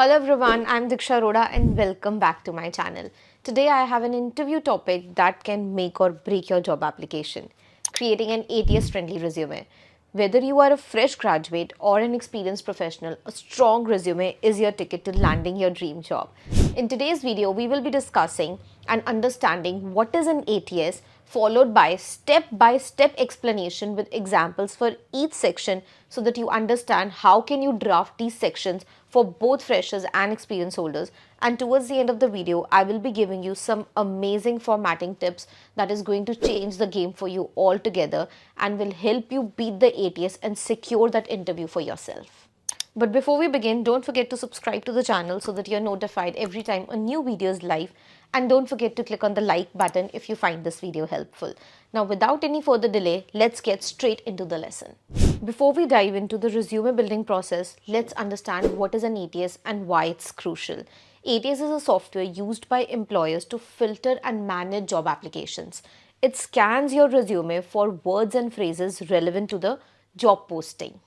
Hello everyone, I'm Diksha Arora and welcome back to my channel. Today I have an interview topic that can make or break your job application, creating an ATS-friendly resume. Whether you are a fresh graduate or an experienced professional, a strong resume is your ticket to landing your dream job. In today's video, we will be discussing and understanding what is an ATS, followed by step-by-step explanation with examples for each section so that you understand how can you draft these sections for both freshers and experienced holders. And towards the end of the video, I will be giving you some amazing formatting tips that is going to change the game for you altogether and will help you beat the ATS and secure that interview for yourself. But before we begin, don't forget to subscribe to the channel so that you're notified every time a new video is live, and don't forget to click on the like button if you find this video helpful. Now without any further delay, let's get straight into the lesson. Before we dive into the resume building process, let's understand what is an ATS and why it's crucial. ATS is a software used by employers to filter and manage job applications. It scans your resume for words and phrases relevant to the job posting.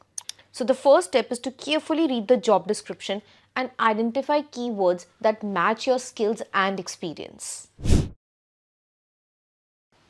So the first step is to carefully read the job description and identify keywords that match your skills and experience.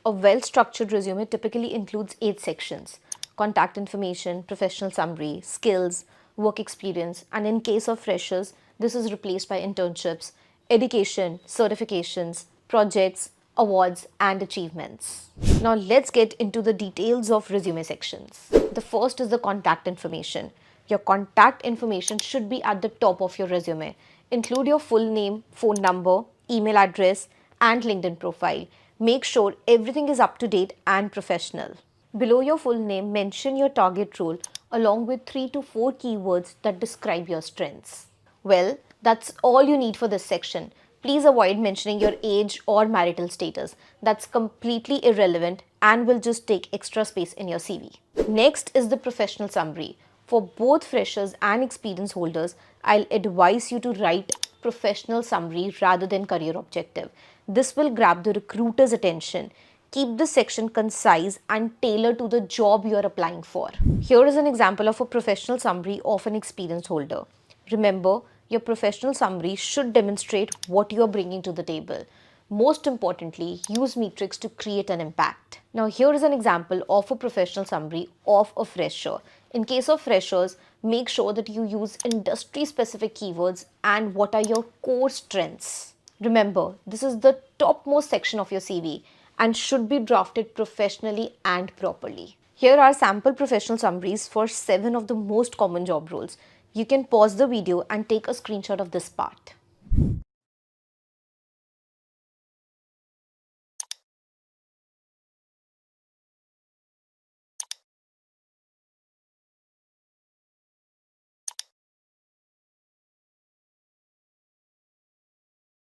A well-structured resume typically includes 8 sections: contact information, professional summary, skills, work experience, and in case of freshers, this is replaced by internships, education, certifications, projects, awards, and achievements. Now let's get into the details of resume sections. The first is the contact information. Your contact information should be at the top of your resume. Include your full name, phone number, email address, and LinkedIn profile. Make sure everything is up to date and professional. Below your full name, mention your target role along with 3 to 4 keywords that describe your strengths. Well, that's all you need for this section. Please avoid mentioning your age or marital status. That's completely irrelevant and will just take extra space in your CV. Next is the professional summary. For both freshers and experience holders, I'll advise you to write professional summary rather than career objective. This will grab the recruiter's attention. Keep this section concise and tailored to the job you are applying for. Here is an example of a professional summary of an experienced holder. Remember, your professional summary should demonstrate what you are bringing to the table. Most importantly, use metrics to create an impact. Now here is an example of a professional summary of a fresher. In case of freshers, make sure that you use industry-specific keywords and what are your core strengths. Remember, this is the topmost section of your CV and should be drafted professionally and properly. Here are sample professional summaries for 7 of the most common job roles. You can pause the video and take a screenshot of this part.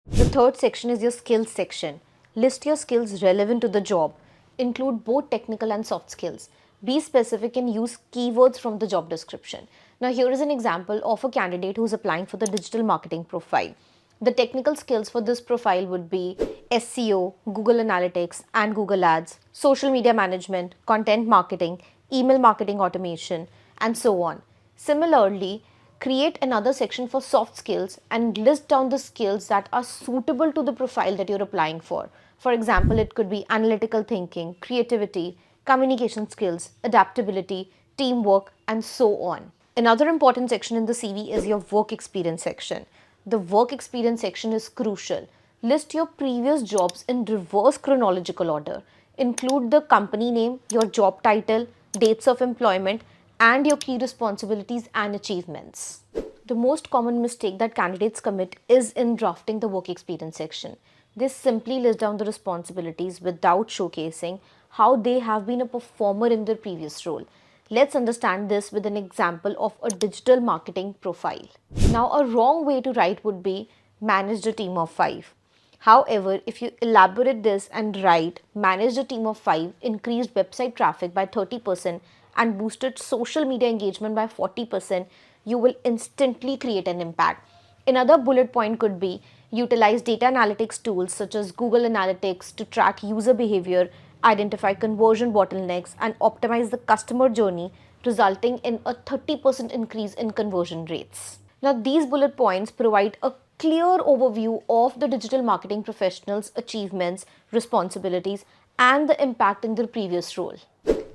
The third section is your skills section. List your skills relevant to the job. Include both technical and soft skills. Be specific and use keywords from the job description. Now here is an example of a candidate who is applying for the digital marketing profile. The technical skills for this profile would be SEO, Google Analytics and Google Ads, social media management, content marketing, email marketing automation, and so on. Similarly, create another section for soft skills and list down the skills that are suitable to the profile that you're applying for. For example, it could be analytical thinking, creativity, communication skills, adaptability, teamwork, and so on. Another important section in the CV is your work experience section. The work experience section is crucial. List your previous jobs in reverse chronological order. Include the company name, your job title, dates of employment, and your key responsibilities and achievements. The most common mistake that candidates commit is in drafting the work experience section. They simply list down the responsibilities without showcasing how they have been a performer in their previous role. Let's understand this with an example of a digital marketing profile. Now, a wrong way to write would be managed a team of 5. However, if you elaborate this and write managed a team of 5, increased website traffic by 30% and boosted social media engagement by 40%, you will instantly create an impact. Another bullet point could be utilize data analytics tools such as Google Analytics to track user behavior, identify conversion bottlenecks, and optimize the customer journey, resulting in a 30% increase in conversion rates. Now, these bullet points provide a clear overview of the digital marketing professional's achievements, responsibilities, and the impact in their previous role.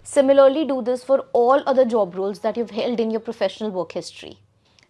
Similarly, do this for all other job roles that you've held in your professional work history.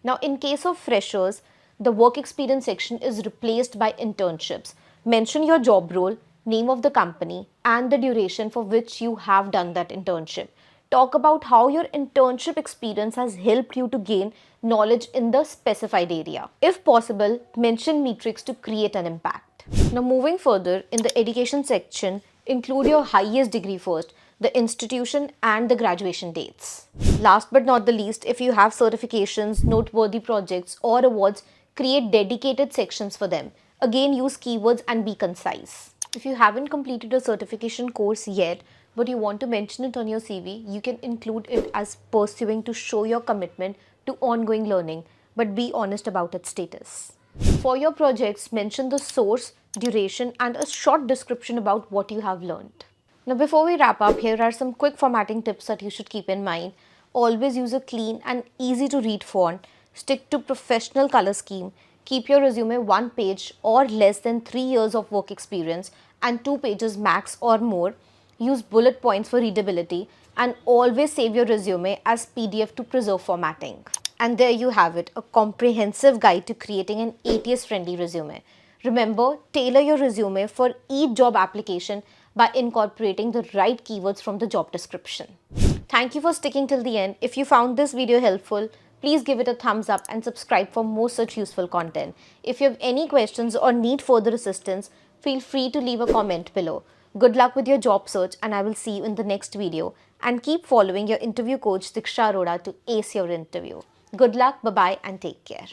Now, in case of freshers, the work experience section is replaced by internships. Mention your job role, name of the company, and the duration for which you have done that internship. Talk about how your internship experience has helped you to gain knowledge in the specified area. If possible, mention metrics to create an impact. Now, moving further, in the education section, include your highest degree first, the institution, and the graduation dates. Last but not the least, if you have certifications, noteworthy projects, or awards, create dedicated sections for them. Again, use keywords and be concise. If you haven't completed a certification course yet, but you want to mention it on your CV, you can include it as pursuing to show your commitment to ongoing learning, but be honest about its status. For your projects, mention the source, duration, and a short description about what you have learned. Now, before we wrap up, here are some quick formatting tips that you should keep in mind. Always use a clean and easy to read font. Stick to professional color scheme. Keep your resume one page or less than 3 years of work experience and 2 pages max or more. Use bullet points for readability and always save your resume as PDF to preserve formatting. And there you have it, a comprehensive guide to creating an ATS-friendly resume. Remember, tailor your resume for each job application by incorporating the right keywords from the job description. Thank you for sticking till the end. If you found this video helpful, please give it a thumbs up and subscribe for more such useful content. If you have any questions or need further assistance, feel free to leave a comment below. Good luck with your job search, and I will see you in the next video. And keep following your interview coach Diksha Arora to ace your interview. Good luck, bye-bye, and take care.